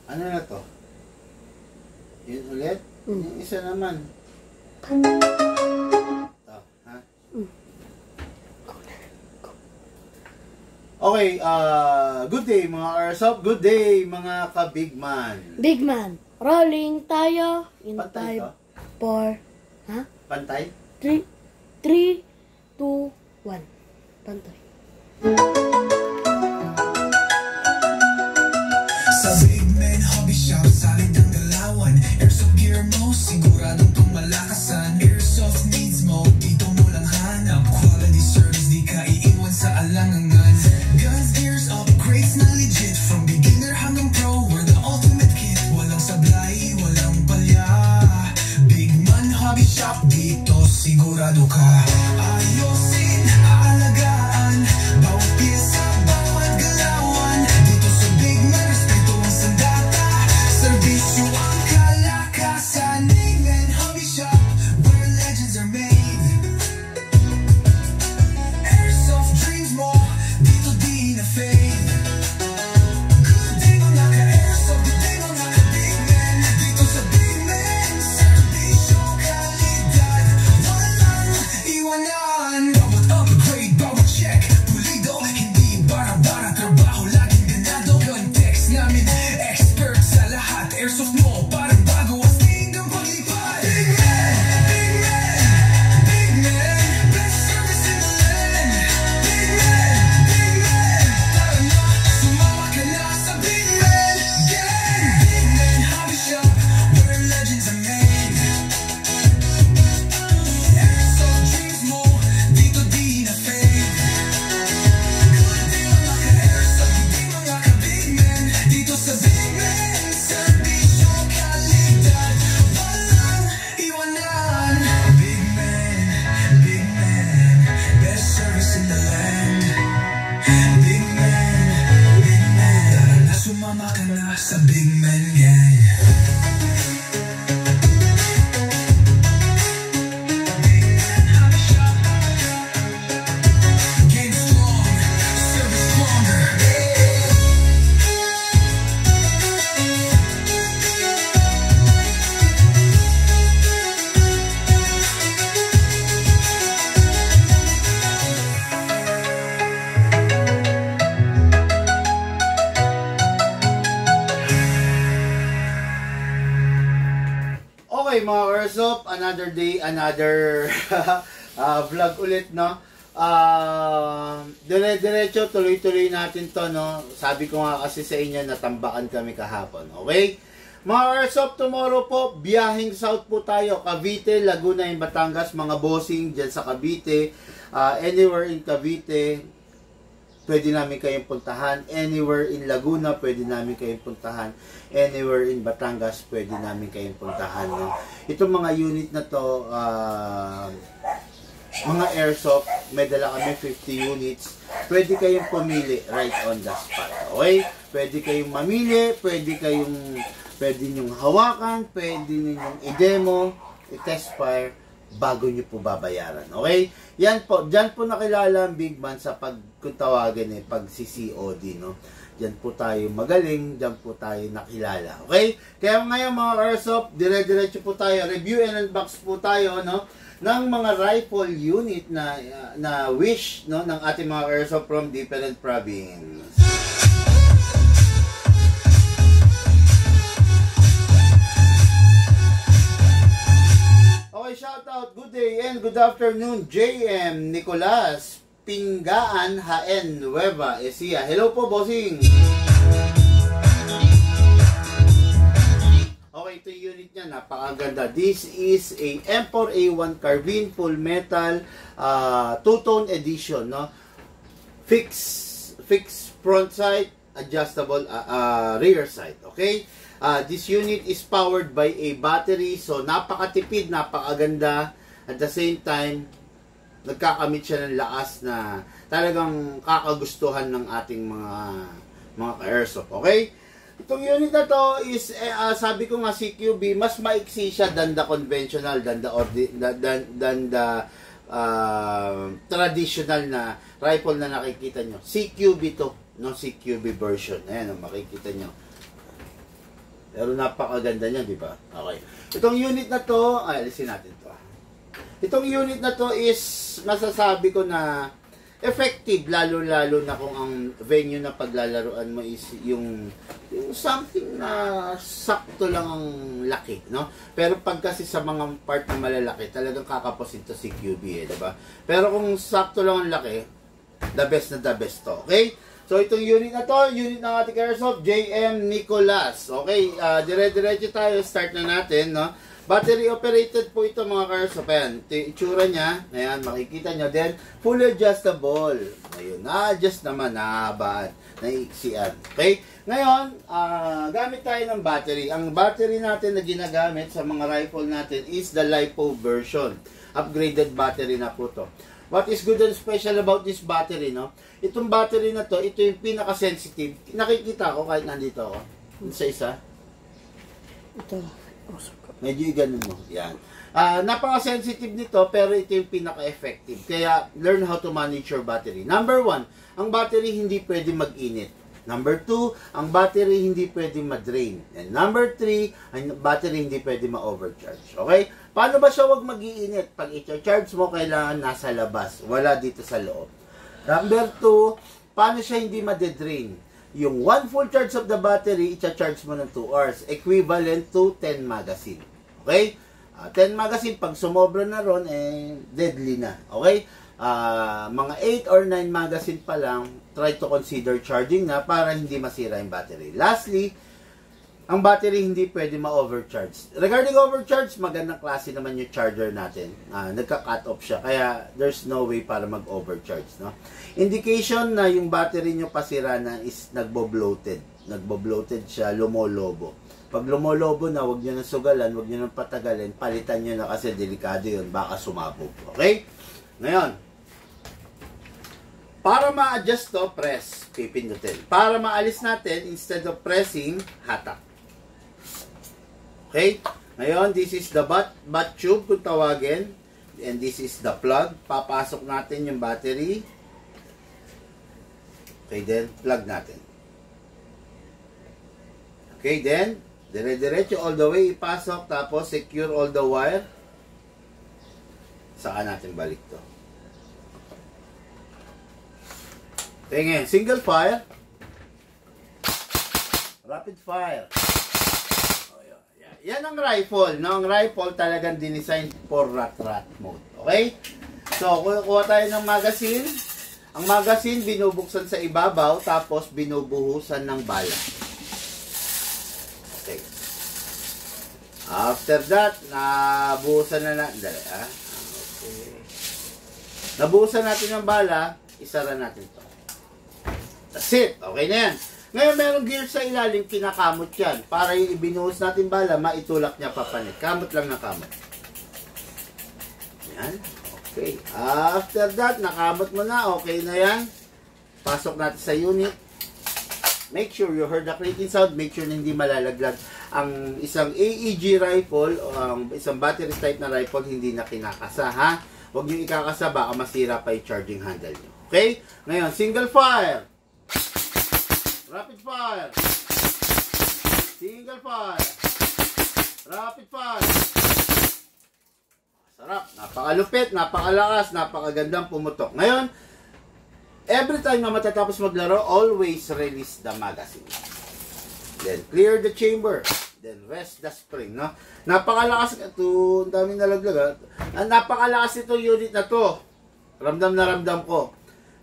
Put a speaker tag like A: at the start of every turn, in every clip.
A: Ano na to? Yun ulit? Yung isa naman. Ito, ha? Okay, good day mga Airsoft. Good day mga ka-Bigman.
B: Bigman, rolling tayo in
A: Pantay
B: 5, 4, ha?
A: Pantay?
B: 3, 2, 1. Pantay.
C: Sa Bigman Hobby Shop, salid ang galawan. Airsoft gear mo, siguradong tumalakasan. Airsoft needs mo, dito mo lang hanap. Quality service, di ka iiwan sa alangangan. Guns, gears, upgrades na legit. From beginner hanggang pro, we're the ultimate kit. Walang sablay, walang palya. Bigman Hobby Shop, dito sigurado ka. Ayosin, aalagaan, bawat pyesa, bawat galawan. Dito sa Bigman, respeto ang sandata. Serbisyo ang kalakasan. Bigman Hobby Shop, where legends are made. Airsoft dreams mo, dito di na fade. Good day mga ka-airsoft, good day mga ka-Bigman. Dito sa Bigman, serbisyo, kalidad, walang iwanan. Bawat upgrade, bawat check, pulido, hindi bara-bara, trabaho laging ganado. Context namin, expert sa lahat. Airsoft mo, parang bago, astig ang paglipad. Bigman, Bigman, Bigman, best service in the land. Bigman, Bigman, tara na, sumama ka na sa Bigman gang. Bigman Hobby Shop, where legends are made. Airsoft dreams mo, dito di na fade. Good day mga ka-airsoft, good day mga ka-Bigman. Dito sa Bigman, serbisyo, kalidad, walang iwanan. Bigman, Bigman, best service in the land. Bigman, Bigman, tara na, sumama ka na sa Bigman gang. Bigman Hobby Shop, game strong, service stronger.
A: Okay mga Airsoft, another day, another vlog ulit, no? Dire-diretso, tuloy-tuloy natin to, no? Sabi ko nga kasi sa inyo, natambakan kami kahapon, okay? Mga Airsoft, tomorrow po, biyahing south po tayo, Cavite, Laguna, and Batangas, mga bossing dyan sa Cavite, anywhere in Cavite, pwede namin kayong puntahan. Anywhere in Laguna, pwede namin kayong puntahan. Anywhere in Batangas, pwede namin kayong puntahan. No? Itong mga unit na to, mga Airsoft, may dala kami 50 units. Pwede kayong pumili right on the spot. Okay? Pwede kayong mamili, pwede nyong hawakan, pwede ninyong i-demo, i-test fire, bago nyo po babayaran. Okay? Yan po, dyan po nakilala ang Bigman sa kung tawagin pag CCOD, no? Dyan po tayo magaling, dyan po tayo nakilala. Okay? Kaya ngayon mga Airsoft, dire-diretso po tayo, review and unbox po tayo, no? Ng mga rifle unit na wish, no? Ng ating mga Airsoft from different province. Okay, shout out, good day and good afternoon, JM Nicolas, Pingaan, Haen, Nueva Ecija. Hello po, bossing. Okay, ito yung unit niya, napakaganda. This is a M4A1 Carbine Full Metal two-tone edition, no? Fixed front sight, adjustable rear sight, okay? This unit is powered by a battery, so napakatipid, napakaganda. At the same time, nagkakamit siya ng lakas na talagang kakagustuhan ng ating mga ka-airsoft. Okay? Itong unit na to is, sabi ko nga, CQB, mas maiksi siya than the conventional, than the traditional na rifle na nakikita nyo. CQB to, no? CQB version. Ayan, makikita nyo. Pero napakaganda niya, di ba? Okay. Itong unit na to, alisin natin to. Itong unit na to is, masasabi ko na effective, lalo-lalo na kung ang venue na paglalaruan mo is yung something na sakto lang ang laki, no? Pero pag kasi sa mga part na malalaki, talagang kakapos ito si QB, diba? Pero kung sakto lang ang laki, the best na the best to, okay? So, itong unit na to, unit ng ating Airsoft, JM Nicolas. Okay, dire-diretso tayo, start na natin, no? Battery operated po ito mga Airsoft. Ayan, itsura niya, ayan, makikita nyo. Then, fully adjustable. Ayun, na-adjust naman, nahabaan, naiksian. Okay? Ngayon, gamit tayo ng battery. Ang battery natin na ginagamit sa mga rifle natin is the LiPo version. Upgraded battery na po to. What is good and special about this battery, no? Itong battery na to, ito yung pinaka-sensitive. Nakikita ko kahit nandito ako. Sa isa.
B: Ito.
A: Medyo ganun mo. Yan. Napaka-sensitive nito, pero ito yung pinaka-effective. Kaya, learn how to manage your battery. Number 1, ang battery hindi pwede mag-init. Number 2, ang battery hindi pwede ma-drain. And number 3, ang battery hindi pwede ma-overcharge. Okay? Paano ba siya wag mag-iinit? Pag i-charge mo, kailangan nasa labas. Wala dito sa loob. Number 2, paano siya hindi ma-drain? Yung 1 full charge of the battery, i-charge mo ng 2 hours. Equivalent to 10 magazine. Okay? 10 magazine, pag sumobra na ron, deadly na. Okay? Mga 8 or 9 magazine pa lang, try to consider charging na para hindi masira yung battery. Lastly, ang battery hindi pwede ma-overcharge. Regarding overcharge, magandang klase naman yung charger natin. Nagka-cut off siya, kaya there's no way para mag-overcharge. No? Indication na yung battery nyo pasira na is nagbo-bloated. Nagbo-bloated siya, lumolobo. Pag lumolobo na, huwag nyo na sugalan, huwag nyo na patagalin, palitan nyo na kasi delikado yun, baka sumabog. Okay? Ngayon, para ma-adjust to, press, pipindutin. Para maalis natin, instead of pressing, hatak. Okay? Ngayon, this is the bat tube kung tawagin. And this is the plug. Papasok natin yung battery. Okay, then, plug natin. Okay, then, dire-diretso all the way ipasok, tapos secure all the wire. Saka natin balik to. Okay, ngayon, single fire. Rapid fire. Yan ang rifle. No? Ang rifle talagang dinesign for rat-rat mode. Okay? So, kuha tayo ng magazine. Ang magazine, binubuksan sa ibabaw, tapos binubuhusan ng bala. Okay. After that, nabuhusan na natin. Okay. Nabuhusan natin ng bala, isara natin to. That's it. Okay na yan. Ngayon, merong gear sa ilalim, kinakamot yan. Para yung ibinuhos natin bala, maitulak niya papanit. Kamot lang na kamot. Yan. Okay. After that, nakamot mo na. Okay na yan. Pasok natin sa unit. Make sure you heard the clicking sound. Make sure na hindi malalaglag. Ang isang AEG rifle, isang battery type na rifle, hindi na kinakasa, ha? Huwag nyo ikakasa, baka masira pa yung charging handle nyo. Okay? Ngayon, single fire. Rapid fire. Single fire. Rapid fire. Sarap. Napakalupit, napakalakas, napakagandang pumutok. Ngayon, every time na matatapos maglaro, always release the magazine. Then, clear the chamber. Then, rest the spring. No? Napakalakas ito. Ang daming nalaglag. Napakalakas itong unit na to. Ramdam na ramdam ko.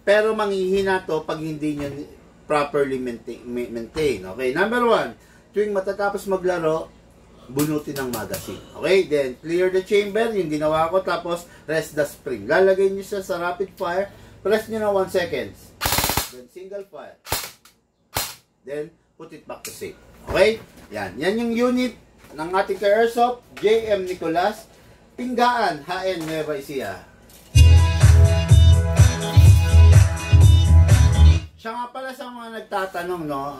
A: Pero manghihina to pag hindi nyo properly maintain. Okay, number 1, tuwing matatapos maglaro, bunutin ang magazine. Okay, then clear the chamber, yung ginawa ko, tapos rest the spring. Lalagay nyo siya sa rapid fire, press nyo na 1 second. Then single fire. Then put it back to safe. Okay, yan yung unit ng ating Airsoft, JM Nicolas, Pinggaan, HN Nueva Ecija. Siya nga pala sa mga nagtatanong, no,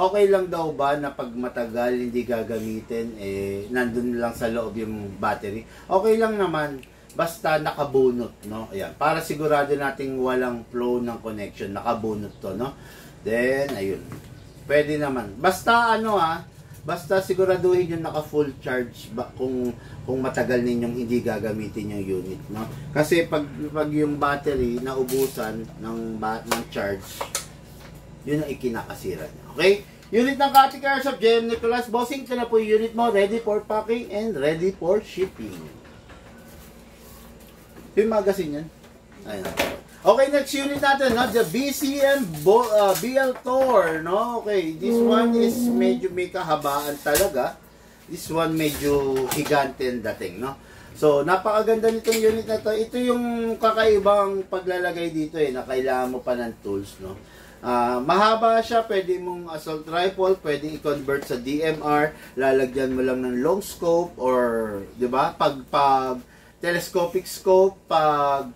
A: okay lang daw ba na pag matagal hindi gagamitin, nandun lang sa loob yung battery? Okay lang naman, basta nakabunot, no? Ayan, para sigurado nating walang flow ng connection, nakabunot to, no? Then, ayun, pwede naman. Basta Basta siguraduhin yung naka full charge ba kung matagal ninyong hindi gagamitin yung unit, no? Kasi pag yung battery naubusan ng charge, yun ang ikinakasira niya. Okay? Unit ng Katika Airsoft, JM Nicolas. Bossing, ito na po yung unit mo. Ready for packing and ready for shipping. Yung magazine yan. Ayun. Okay, next unit natin, no? The BCM BL Tour, no? Okay, this one is medyo may kahabaan talaga. This one medyo higante ang dating, no? So, napakaganda nitong unit na to. Ito yung kakaibang paglalagay dito na kailangan mo pa ng tools, no? Mahaba siya, pwede mong assault rifle, pwede i-convert sa DMR, lalagyan mo lang ng long scope or, 'di ba? Pag telescopic scope, pag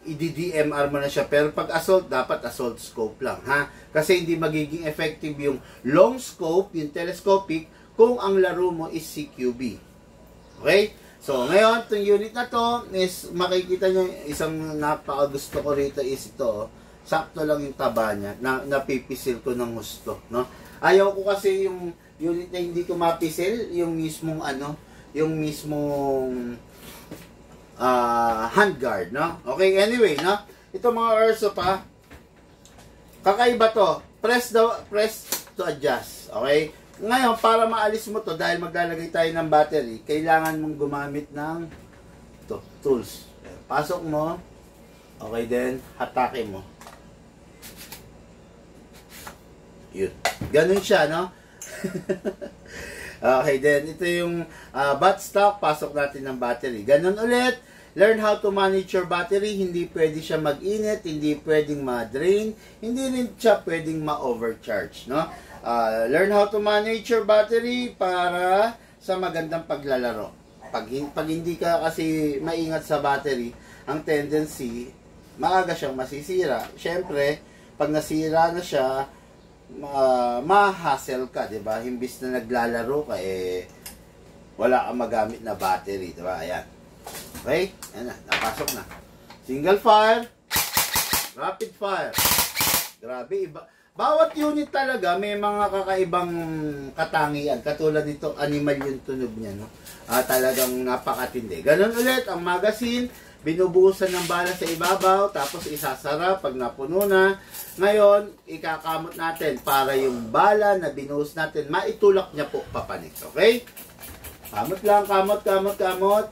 A: i-DMR mo na siya, pero pag assault, dapat assault scope lang, ha? Kasi hindi magiging effective yung long scope, yung telescopic, kung ang laro mo is CQB. Okay? So, ngayon, itong unit na to, is makikita nyo, isang napakagusto ko rito is ito, sakto lang yung taba niya, napipisil ko ng husto, no? Ayaw ko kasi yung unit na hindi ko mapisil, yung mismong handguard, no? Okay, anyway, no? Ito mga airsoft, ha? Kakaiba to. Press to adjust, okay? Ngayon, para maalis mo to, dahil maglalagay tayo ng battery, kailangan mong gumamit ng tools. Pasok mo, okay, then, hatake mo. Yun. Ganun siya, no? Okay, then ito yung buttstock, pasok natin ng battery. Ganun ulit, learn how to manage your battery. Hindi pwede siya mag-init, hindi pwedeng ma-drain, hindi rin siya pwedeng ma-overcharge, no? Learn how to manage your battery para sa magandang paglalaro. Pag hindi ka kasi maingat sa battery, ang tendency, maaga siyang masisira. Siyempre, pag nasira na siya, ma-hassle ka, di ba? Himbis na naglalaro ka, wala kang magamit na battery, di ba? Ayan. Okay? Ayan na, napasok na. Single fire, rapid fire. Grabe, iba. Bawat unit talaga may mga kakaibang katangian. Katulad nito, animal yung tunog niya, no? Talagang napakatindi. Ganon ulit, ang magazine, binubuhusan ng bala sa ibabaw, tapos isasara pag napuno na. Ngayon, ikakamot natin para yung bala na binuhos natin, maitulak niya po papanik. Okay? Kamot lang, kamot, kamot, kamot.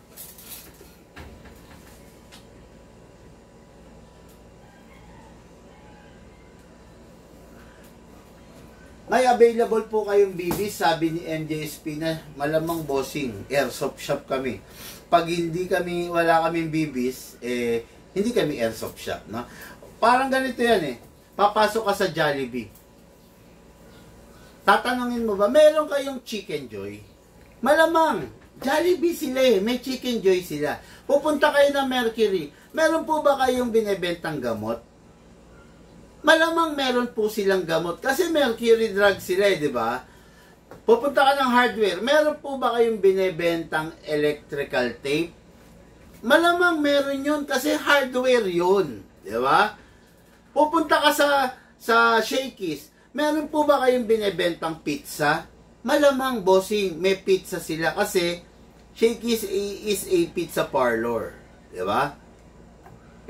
A: May available po kayong BBs, sabi ni MJSP na malamang bossing, airsoft shop kami. Pag hindi kami, wala kaming BBs, hindi kami airsoft shop, no? Parang ganito yan papasok ka sa Jollibee. Tatanungin mo ba, meron kayong Chicken Joy? Malamang, Jollibee sila may Chicken Joy sila. Pupunta kayo ng Mercury, meron po ba kayong binebentang gamot? Malamang meron po silang gamot kasi Mercury drug sila di ba? Pupunta ka ng hardware, meron po ba kayong binebentang electrical tape? Malamang meron yun kasi hardware yun, di ba? Pupunta ka sa Shakey's, meron po ba kayong binebentang pizza? Malamang bossing, may pizza sila kasi Shakey's is a pizza parlor, di ba?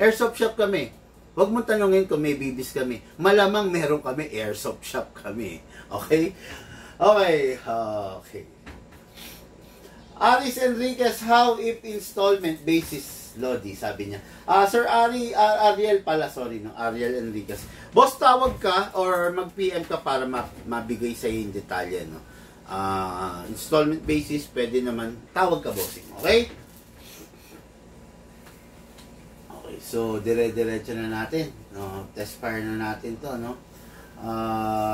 A: Airsoft shop kami. Huwag mong tanongin kung may bibis kami. Malamang meron kami, airsoft shop kami. Okay? Okay. Okay. Aris Enriquez, how if installment basis, Lodi, sabi niya. Sir Ariel pala, sorry, no? Ariel Enriquez. Boss, tawag ka or mag-PM ka para mabigay sa yung detalye, no? Installment basis, pwede naman. Tawag ka, bossing. Okay? So, dire-diretso na natin. No? Test fire na natin to, no?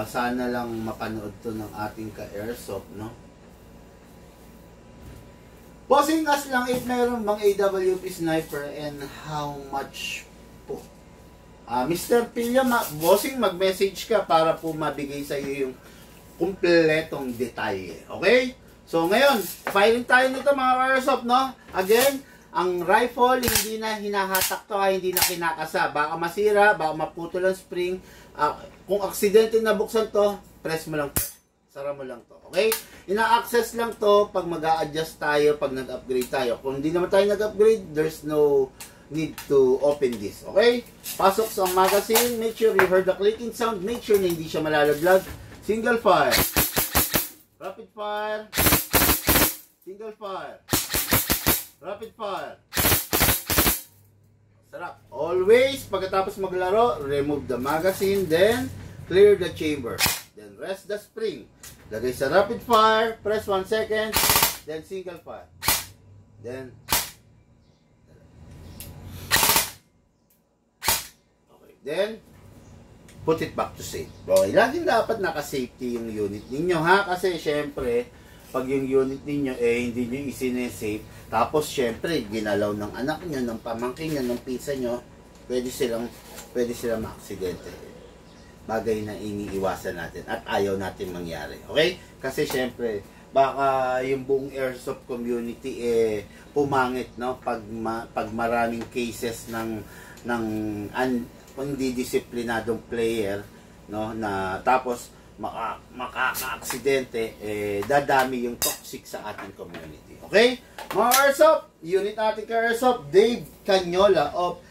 A: Sana lang mapanood to ng ating ka-airsoft, no? Bossing us lang if meron bang AWP sniper and how much po. Mr. Pilya, bossing, mag-message ka para po mabigay sa iyo yung kumpletong detalye. Okay? So, ngayon, firing tayo nito mga airsoft, no? Again, ang rifle, hindi na hinahatak to, hindi na kinakasa. Baka masira, baka maputol ang spring. Kung aksidente na buksan to, press mo lang Sara mo lang to. Okay? Ina-access lang to pag mag-a-adjust tayo, pag nag-upgrade tayo. Kung hindi naman tayo nag-upgrade, there's no need to open this. Okay? Pasok sa magazine. Make sure you heard the clicking sound. Make sure na hindi siya malalaglag. Single fire. Rapid fire. Single fire. Rapid fire. Sarap. Always, pagkatapos maglaro, remove the magazine, then clear the chamber. Then rest the spring. Lagay sa rapid fire, press 1 second, then single fire. Then, okay, then, put it back to safe. Okay, laging dapat naka-safety yung unit ninyo, ha? Kasi, syempre, pag yung unit ninyo, hindi nyo isinesafe, tapos, syempre, ginalaw ng anak nyo, ng pamangkin nyo, ng pizza nyo, pwede silang ma-aksidente. Bagay na iniiwasan natin at ayaw natin mangyari. Okay? Kasi syempre, baka yung buong airsoft community pumangit, no? Pag maraming cases ng hindi disiplinadong player, no, na tapos makaka-aksidente, dadami yung toxic sa ating community. Okay? Mga airsoft, unit natin ka airsoft, Dave Canyola of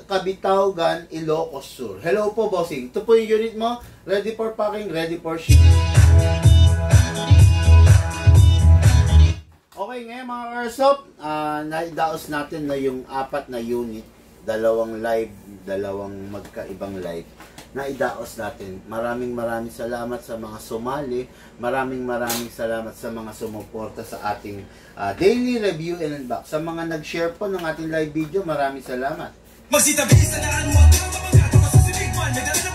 A: Kabitaugan, Ilocos Sur. Hello po, bossing. Ito po yung unit mo. Ready for packing, ready for shipping. Okay, ngayon mga airsoft, naidaos natin na yung 4 na unit. Dalawang live, dalawang magkaibang live. Naidaos natin. Maraming salamat sa mga sumali. Maraming salamat sa mga sumuporta sa ating daily review and unbox. Sa mga nag-share po ng ating live video, maraming salamat.
C: Magsitabi sa daan mo at mga mga sa sibig man, may dala na